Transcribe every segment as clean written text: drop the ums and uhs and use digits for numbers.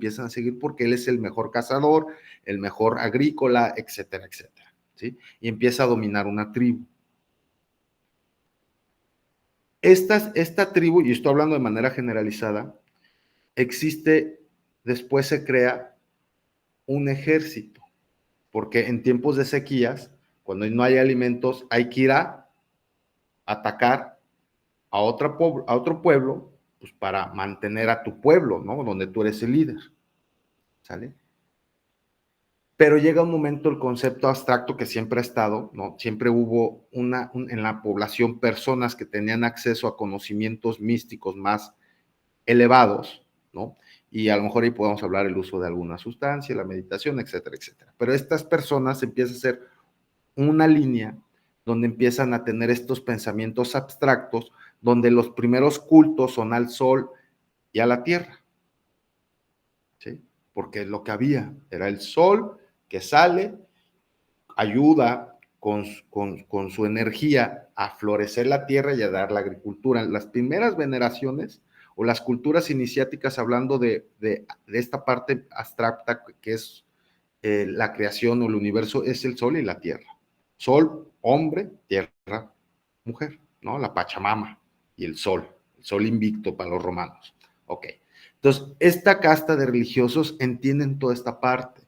empiezan a seguir porque él es el mejor cazador, el mejor agrícola, etcétera, etcétera, ¿sí? Y empieza a dominar una tribu. Esta tribu, y estoy hablando de manera generalizada, después se crea un ejército, porque en tiempos de sequías, cuando no hay alimentos, hay que ir a atacar a otro pueblo, pues para mantener a tu pueblo, ¿no? Donde tú eres el líder, ¿sale? Pero llega un momento, el concepto abstracto que siempre ha estado, ¿no? Siempre hubo en la población personas que tenían acceso a conocimientos místicos más elevados, ¿no? Y a lo mejor ahí podemos hablar el uso de alguna sustancia, la meditación, etcétera, etcétera. Pero estas personas empiezan a ser una línea donde empiezan a tener estos pensamientos abstractos, donde los primeros cultos son al sol y a la tierra, ¿sí? Porque lo que había era el sol que sale, ayuda con su energía a florecer la tierra y a dar la agricultura. Las primeras veneraciones o las culturas iniciáticas, hablando de esta parte abstracta que es la creación o el universo, es el sol y la tierra. Sol, hombre, tierra, mujer, ¿no? La Pachamama y el sol invicto para los romanos. Ok. Entonces, esta casta de religiosos entienden toda esta parte.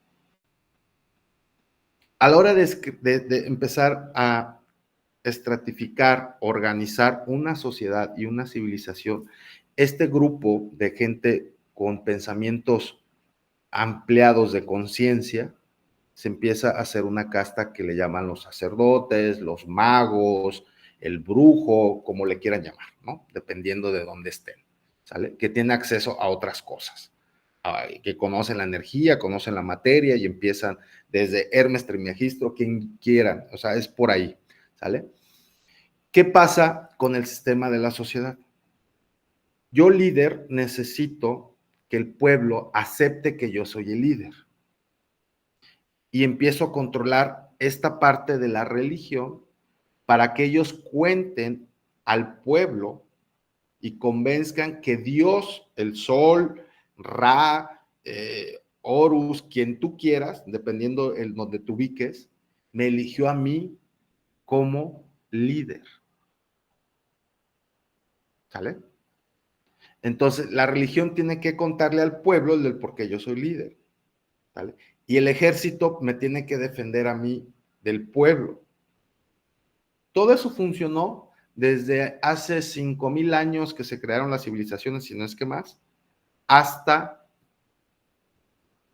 A la hora de empezar a estratificar, organizar una sociedad y una civilización, este grupo de gente con pensamientos ampliados de conciencia, se empieza a hacer una casta que le llaman los sacerdotes, los magos, el brujo, como le quieran llamar, ¿no? Dependiendo de dónde estén, ¿sale? Que tiene acceso a otras cosas, que conocen la energía, conocen la materia y empiezan desde Hermes Trismegisto, quien quieran, o sea, es por ahí, ¿sale? ¿Qué pasa con el sistema de la sociedad? Yo, líder, necesito que el pueblo acepte que yo soy el líder. Y empiezo a controlar esta parte de la religión para que ellos cuenten al pueblo y convenzcan que Dios, el sol, Ra, Horus, quien tú quieras, dependiendo de donde te ubiques, me eligió a mí como líder. ¿Sale? Entonces, la religión tiene que contarle al pueblo el del por qué yo soy líder. ¿Sale? Y el ejército me tiene que defender a mí del pueblo. Todo eso funcionó desde hace 5,000 años que se crearon las civilizaciones, si no es que más, hasta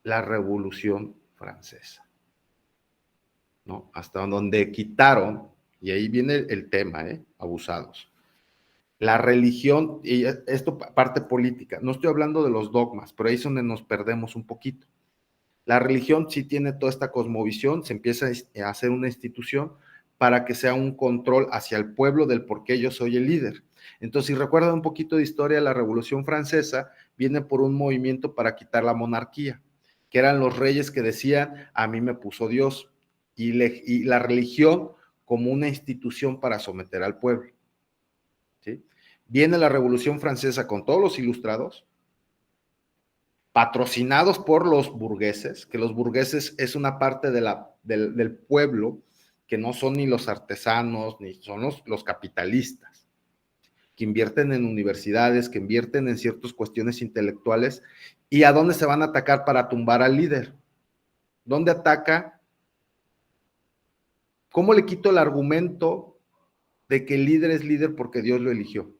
la Revolución Francesa, ¿no? Hasta donde quitaron, y ahí viene el tema, abusados. La religión, y esto parte política, no estoy hablando de los dogmas, pero ahí es donde nos perdemos un poquito. La religión sí tiene toda esta cosmovisión, se empieza a hacer una institución para que sea un control hacia el pueblo del por qué yo soy el líder. Entonces, si recuerdan un poquito de historia, la Revolución Francesa viene por un movimiento para quitar la monarquía, que eran los reyes que decían, a mí me puso Dios, y la religión como una institución para someter al pueblo, ¿sí? Viene la Revolución Francesa con todos los ilustrados, patrocinados por los burgueses, que los burgueses es una parte del pueblo que no son ni los artesanos, ni son los capitalistas, que invierten en universidades, que invierten en ciertas cuestiones intelectuales. ¿Y a dónde se van a atacar para tumbar al líder? ¿Dónde ataca? ¿Cómo le quito el argumento de que el líder es líder porque Dios lo eligió?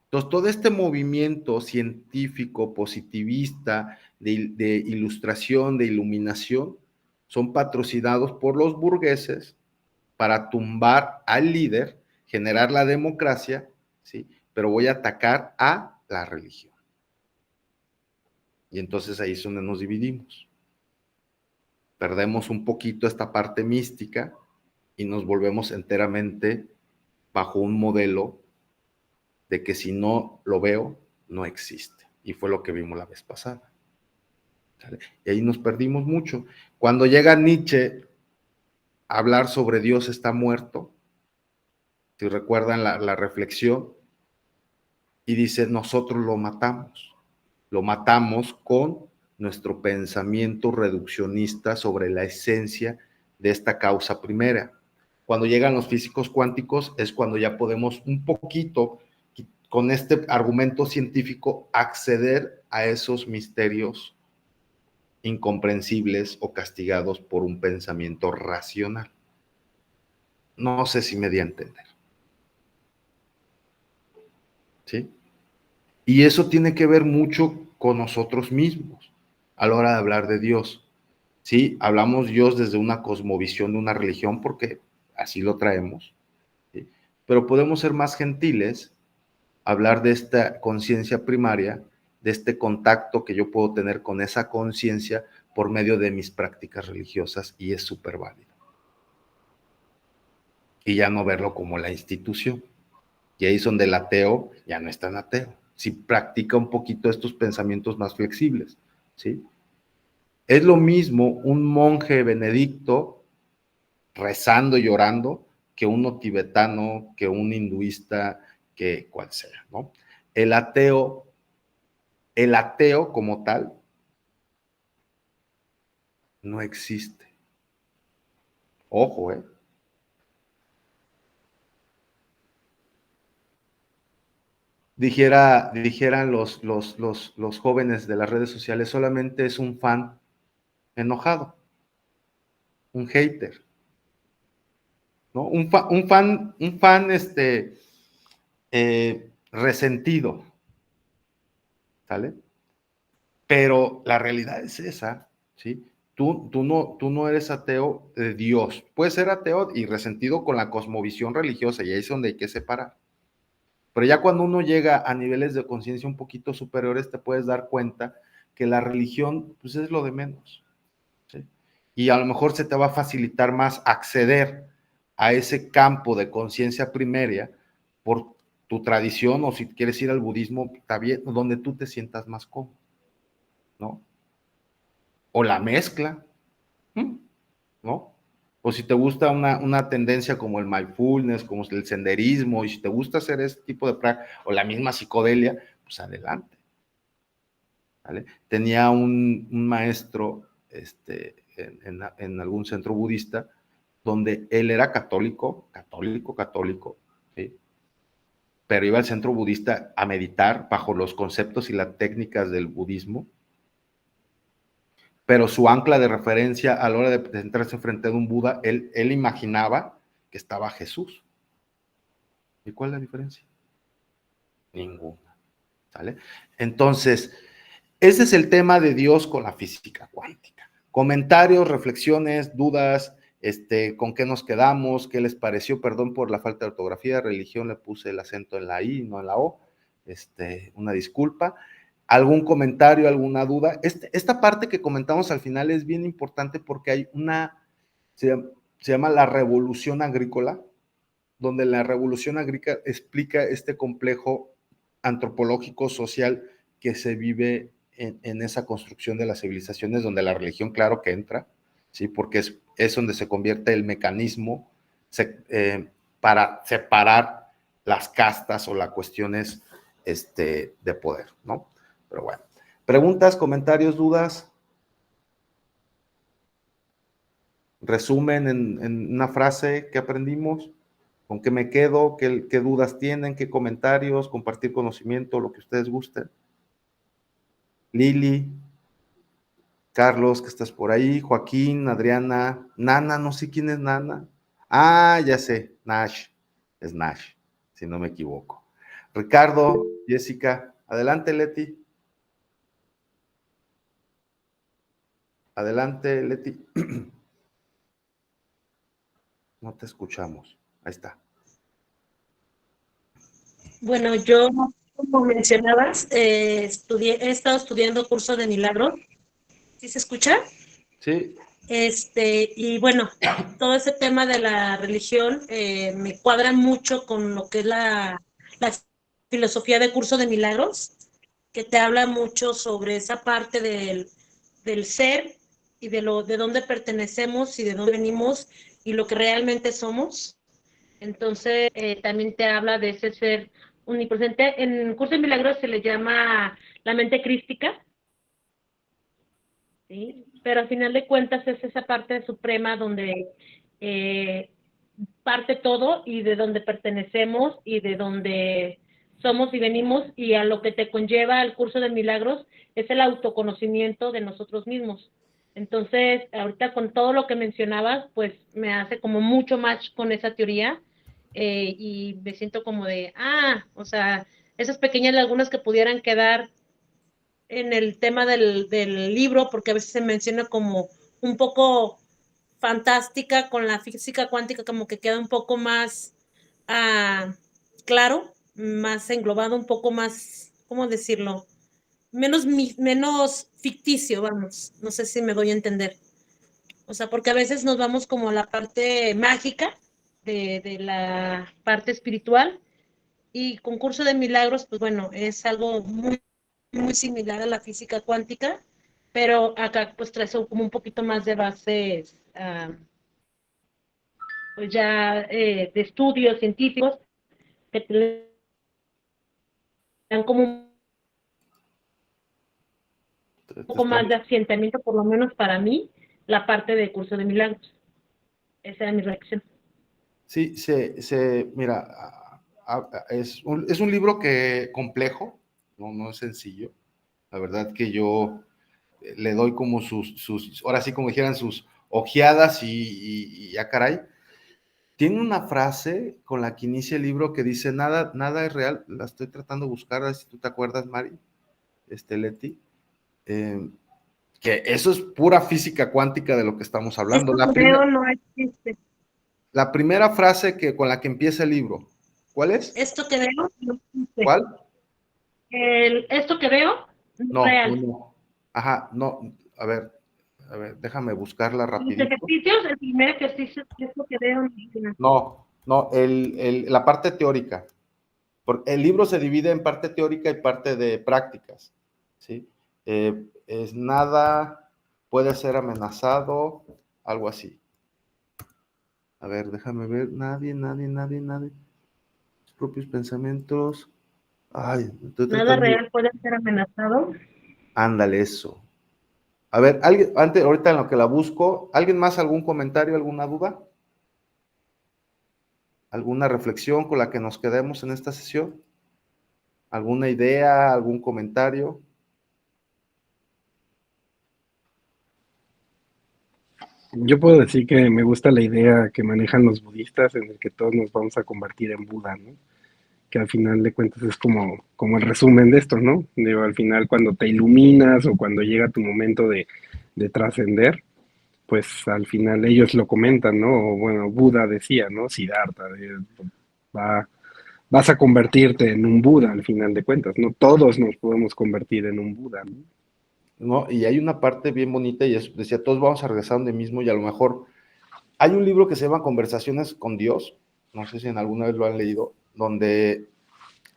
Entonces, todo este movimiento científico, positivista, de ilustración, de iluminación, son patrocinados por los burgueses para tumbar al líder, generar la democracia, ¿sí? Pero voy a atacar a la religión. Y entonces ahí es donde nos dividimos. Perdemos un poquito esta parte mística y nos volvemos enteramente bajo un modelo de que si no lo veo, no existe. Y fue lo que vimos la vez pasada. ¿Sale? Y ahí nos perdimos mucho. Cuando llega Nietzsche a hablar sobre Dios está muerto, si recuerdan la reflexión, y dice, nosotros lo matamos. Lo matamos con nuestro pensamiento reduccionista sobre la esencia de esta causa primera. Cuando llegan los físicos cuánticos es cuando ya podemos un poquito, con este argumento científico, acceder a esos misterios incomprensibles o castigados por un pensamiento racional. No sé si me di a entender. ¿Sí? Y eso tiene que ver mucho con nosotros mismos a la hora de hablar de Dios. ¿Sí? Hablamos Dios desde una cosmovisión de una religión porque así lo traemos. ¿Sí? Pero podemos ser más gentiles, hablar de esta conciencia primaria, de este contacto que yo puedo tener con esa conciencia por medio de mis prácticas religiosas, y es súper válido. Y ya no verlo como la institución. Y ahí es donde el ateo ya no es tan ateo. Si practica un poquito estos pensamientos más flexibles, ¿sí? Es lo mismo un monje benedicto rezando y llorando que uno tibetano, que un hinduista, que cual sea, ¿no? El ateo como tal no existe. Ojo, ¿eh? Dijeran los jóvenes de las redes sociales, solamente es un fan enojado, un hater, ¿no? Un fan resentido, ¿sale? Pero la realidad es esa, ¿sí? Tú no eres ateo de Dios. Puedes ser ateo y resentido con la cosmovisión religiosa, y ahí es donde hay que separar. Pero ya cuando uno llega a niveles de conciencia un poquito superiores, te puedes dar cuenta que la religión, pues, es lo de menos, ¿sí? Y a lo mejor se te va a facilitar más acceder a ese campo de conciencia primaria por tu tradición, o si quieres ir al budismo, está bien, donde tú te sientas más cómodo, ¿no? O la mezcla, ¿no? O si te gusta una tendencia como el mindfulness, como el senderismo, y si te gusta hacer este tipo de práctica, o la misma psicodelia, pues adelante, ¿vale? Tenía un maestro en algún centro budista, donde él era católico, ¿sí? Pero iba al centro budista a meditar bajo los conceptos y las técnicas del budismo, pero su ancla de referencia a la hora de sentarse frente a un Buda, él imaginaba que estaba Jesús. ¿Y cuál es la diferencia? Ninguna, ¿sale? Entonces, ese es el tema de Dios con la física cuántica. Comentarios, reflexiones, dudas, con qué nos quedamos, qué les pareció, perdón por la falta de ortografía, religión, le puse el acento en la I, no en la O, una disculpa. ¿Algún comentario, alguna duda? Esta parte que comentamos al final es bien importante porque hay se llama la revolución agrícola, donde la revolución agrícola explica este complejo antropológico social que se vive en esa construcción de las civilizaciones, donde la religión, claro que entra, ¿sí? Porque es donde se convierte el mecanismo para separar las castas o las cuestiones de poder, ¿no? Pero bueno, preguntas, comentarios, dudas, resumen en una frase que aprendimos. ¿Con qué me quedo? ¿Qué dudas tienen? ¿Qué comentarios? Compartir conocimiento, lo que ustedes gusten. Lili, Carlos, que estás por ahí, Joaquín, Adriana, Nana, no sé quién es Nana. Ah, ya sé, Nash, es Nash, si no me equivoco. Ricardo, Jessica, adelante, Leti. Adelante, Leti. No te escuchamos. Ahí está. Bueno, yo, como mencionabas, he estado estudiando curso de milagro. ¿Sí se escucha? Sí. Y bueno, todo ese tema de la religión me cuadra mucho con lo que es la filosofía de curso de milagros, que te habla mucho sobre esa parte del ser y de dónde pertenecemos y de dónde venimos y lo que realmente somos. Entonces, también te habla de ese ser omnipresente. En el curso de milagros se le llama la mente crística, ¿sí? Pero al final de cuentas es esa parte suprema donde eh, parte todo y de donde pertenecemos y de donde somos y venimos, y a lo que te conlleva el curso de milagros es el autoconocimiento de nosotros mismos. Entonces, ahorita con todo lo que mencionabas, pues me hace como mucho match con esa teoría, y me siento como de, o sea, esas pequeñas lagunas que pudieran quedar en el tema del libro, porque a veces se menciona como un poco fantástica con la física cuántica, como que queda un poco más claro, más englobado, un poco más, ¿cómo decirlo? Menos ficticio, vamos. No sé si me doy a entender. O sea, porque a veces nos vamos como a la parte mágica de la parte espiritual, y concurso de milagros, pues bueno, es algo muy similar a la física cuántica, pero acá pues trae como un poquito más de bases, pues ya de estudios científicos que te dan como un Te poco más de estamos. asentamiento, por lo menos para mí, la parte de curso de milagros. Esa era mi reacción. Sí, mira, es un libro complejo, no es sencillo. La verdad que yo le doy como ahora sí como dijeran, sus ojeadas y ya caray. Tiene una frase con la que inicia el libro que dice, nada es real. La estoy tratando de buscar, a ver si tú te acuerdas, Mari, Leti. Eh, que eso es pura física cuántica de lo que estamos hablando. Esto que veo no existe. La primera frase con la que empieza el libro, ¿cuál es? Esto que veo no existe. ¿Cuál? Esto que veo no es No, no, real. no. Ajá, no, a ver, déjame buscarla Los rapidito. ejercicios, el primer ejercicio es esto que veo. No, la parte teórica. Porque el libro se divide en parte teórica y parte de prácticas, ¿sí? Es nada, puede ser amenazado, algo así. A ver, déjame ver, nadie. Sus propios pensamientos. Ay, estoy Nada tratando. real puede ser amenazado. Ándale, eso. A ver, ahorita en lo que la busco, ¿alguien más algún comentario, alguna duda? ¿Alguna reflexión con la que nos quedemos en esta sesión? ¿Alguna idea, algún comentario? Yo puedo decir que me gusta la idea que manejan los budistas en el que todos nos vamos a convertir en Buda, ¿no? Que al final de cuentas es como el resumen de esto, ¿no? Digo, al final cuando te iluminas o cuando llega tu momento de trascender, pues al final ellos lo comentan, ¿no? O bueno, Buda decía, ¿no? Siddhartha, va, vas a convertirte en un Buda al final de cuentas, ¿no? Todos nos podemos convertir en un Buda, ¿no? ¿No? Y hay una parte bien bonita y decía, todos vamos a regresar donde mismo y a lo mejor hay un libro que se llama Conversaciones con Dios, no sé si en alguna vez lo han leído, donde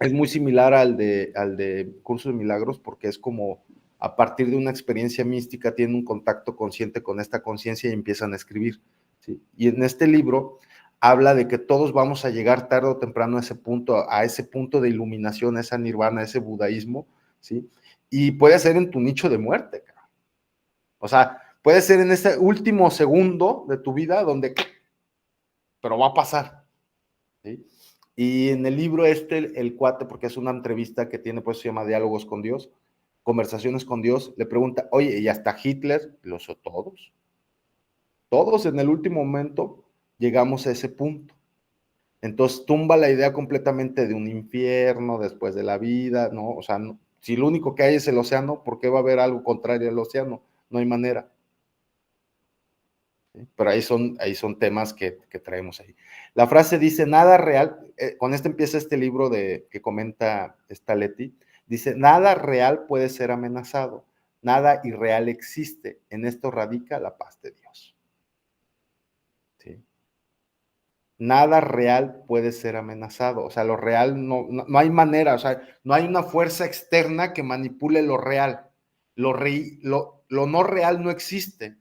es muy similar al de Curso de Milagros porque es como a partir de una experiencia mística tienen un contacto consciente con esta conciencia y empiezan a escribir, ¿sí? Y en este libro habla de que todos vamos a llegar tarde o temprano a ese punto de iluminación, a esa nirvana, a ese budaísmo, ¿sí? Y puede ser en tu nicho de muerte, cara. O sea, puede ser en ese último segundo de tu vida donde, pero va a pasar, ¿sí? Y en el libro el cuate, porque es una entrevista que tiene, pues se llama Diálogos con Dios, Conversaciones con Dios, le pregunta, oye, ¿y hasta Hitler? ¿Los todos? Todos en el último momento llegamos a ese punto. Entonces tumba la idea completamente de un infierno después de la vida, ¿no? O sea, no, si lo único que hay es el océano, ¿por qué va a haber algo contrario al océano? No hay manera. ¿Sí? Pero ahí son temas que traemos ahí. La frase dice, nada real, con esto empieza este libro que comenta esta Leti, dice, nada real puede ser amenazado, nada irreal existe, en esto radica la paz de Dios. ¿Sí? Nada real puede ser amenazado, o sea, lo real no hay manera, o sea, no hay una fuerza externa que manipule lo real, lo no real no existe,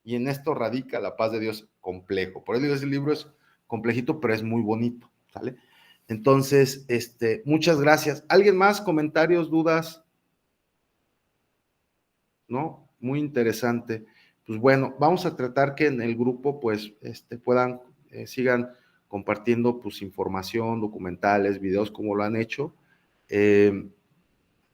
y en esto radica la paz de Dios complejo. Por eso ese libro es complejito, pero es muy bonito, ¿sale? Entonces, muchas gracias. ¿Alguien más? ¿Comentarios, dudas? ¿no? Muy interesante. Pues bueno, vamos a tratar que en el grupo pues puedan, sigan compartiendo pues información, documentales, videos como lo han hecho,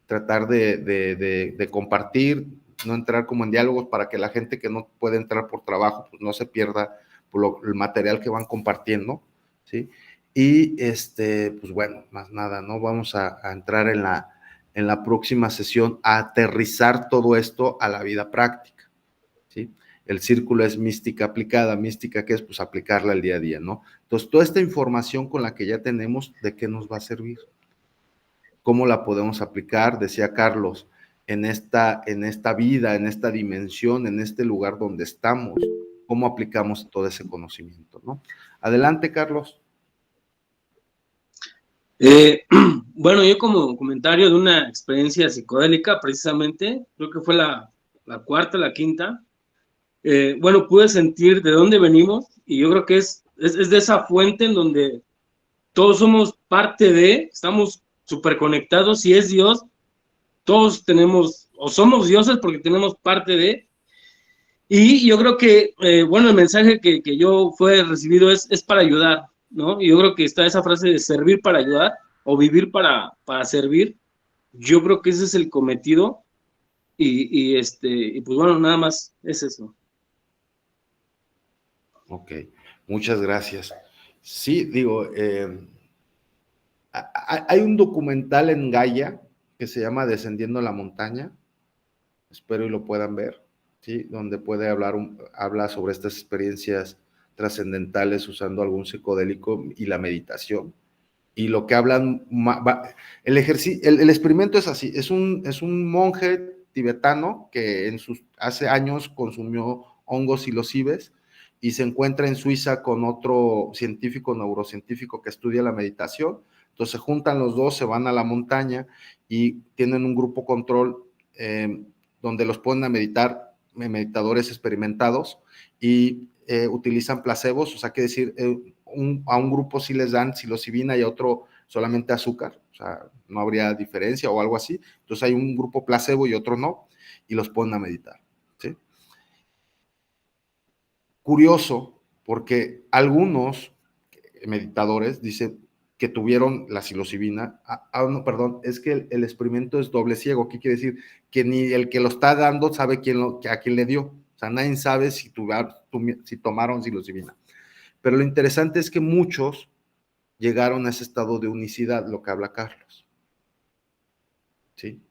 tratar de compartir, no entrar como en diálogos para que la gente que no puede entrar por trabajo pues no se pierda por el material que van compartiendo, ¿sí? Y pues bueno, más nada, ¿no? Vamos a entrar en la próxima sesión a aterrizar todo esto a la vida práctica, ¿sí? El círculo es mística aplicada, mística que es pues aplicarla al día a día, ¿no? Entonces, toda esta información con la que ya tenemos, ¿de qué nos va a servir? ¿Cómo la podemos aplicar? Decía Carlos, en esta vida, en esta dimensión, en este lugar donde estamos, ¿cómo aplicamos todo ese conocimiento, ¿no? Adelante, Carlos. Bueno, yo como comentario de una experiencia psicodélica, precisamente, creo que fue la cuarta, la quinta, bueno, pude sentir de dónde venimos y yo creo que es de esa fuente en donde todos somos parte de, estamos súper conectados, si es Dios, todos tenemos, o somos dioses porque tenemos parte de, y yo creo que, bueno, el mensaje que yo fue recibido es para ayudar, ¿no? Y yo creo que está esa frase de servir para ayudar, o vivir para servir. Yo creo que ese es el cometido, y pues bueno, nada más es eso. Ok, muchas gracias. Sí, digo, hay un documental en Gaia que se llama Descendiendo la Montaña, espero y lo puedan ver, ¿sí? Donde habla sobre estas experiencias trascendentales usando algún psicodélico y la meditación. Y lo que hablan, el experimento es así, es un monje tibetano que hace años consumió hongos psilocibes y se encuentra en Suiza con otro científico, neurocientífico que estudia la meditación. Entonces se juntan los dos, se van a la montaña y tienen un grupo control donde los ponen a meditar, meditadores experimentados, y utilizan placebos, o sea, quiere decir, a un grupo sí les dan psilocibina y a otro solamente azúcar, o sea, no habría diferencia o algo así. Entonces hay un grupo placebo y otro no, y los ponen a meditar, ¿sí? Curioso, porque algunos meditadores dicen que tuvieron la psilocibina, no, perdón, es que el experimento es doble ciego. ¿Qué quiere decir? Que ni el que lo está dando sabe a quién le dio, o sea, nadie sabe si tomaron psilocibina. Pero lo interesante es que muchos llegaron a ese estado de unicidad, lo que habla Carlos, ¿sí?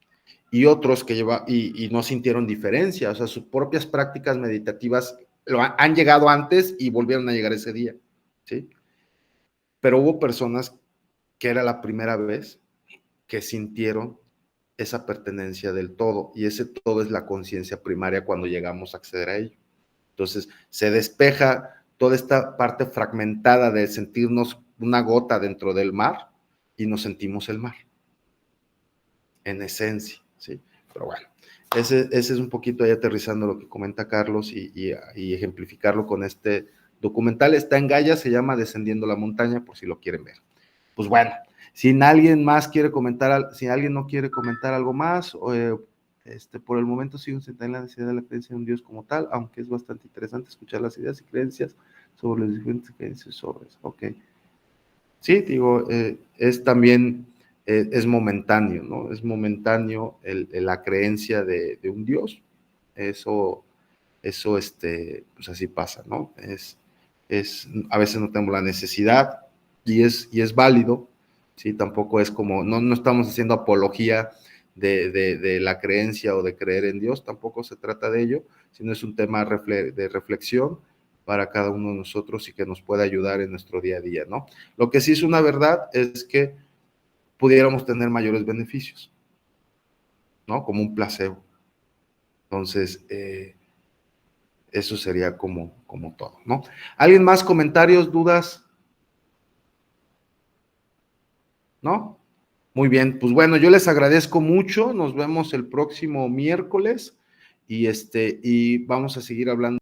Y otros que y no sintieron diferencia, o sea, sus propias prácticas meditativas han llegado antes y volvieron a llegar ese día, ¿sí? Pero hubo personas que era la primera vez que sintieron esa pertenencia del todo, y ese todo es la conciencia primaria cuando llegamos a acceder a ello. Entonces, se despeja toda esta parte fragmentada de sentirnos una gota dentro del mar y nos sentimos el mar, en esencia, ¿sí? Pero bueno, ese es un poquito ahí aterrizando lo que comenta Carlos y ejemplificarlo con este documental. Está en Gaia, se llama Descendiendo la Montaña, por si lo quieren ver. Pues bueno, si alguien más quiere comentar, si alguien no quiere comentar algo más, por el momento sigo sin tener la necesidad de la creencia en un Dios como tal, aunque es bastante interesante escuchar las ideas y creencias sobre las diferentes creencias sobre eso. Ok. Sí, digo, es también, es momentáneo, ¿no? Es momentáneo la creencia de un Dios. Eso, pues así pasa, ¿no? A veces no tenemos la necesidad y es válido, ¿sí? Tampoco es como, no estamos haciendo apología de la creencia o de creer en Dios, tampoco se trata de ello, sino es un tema de reflexión para cada uno de nosotros y que nos pueda ayudar en nuestro día a día, ¿no? Lo que sí es una verdad es que pudiéramos tener mayores beneficios, ¿no? Como un placebo. Entonces, eso sería como todo, ¿no? ¿Alguien más? ¿Comentarios, dudas? ¿No? Muy bien, pues bueno, yo les agradezco mucho, nos vemos el próximo miércoles y vamos a seguir hablando.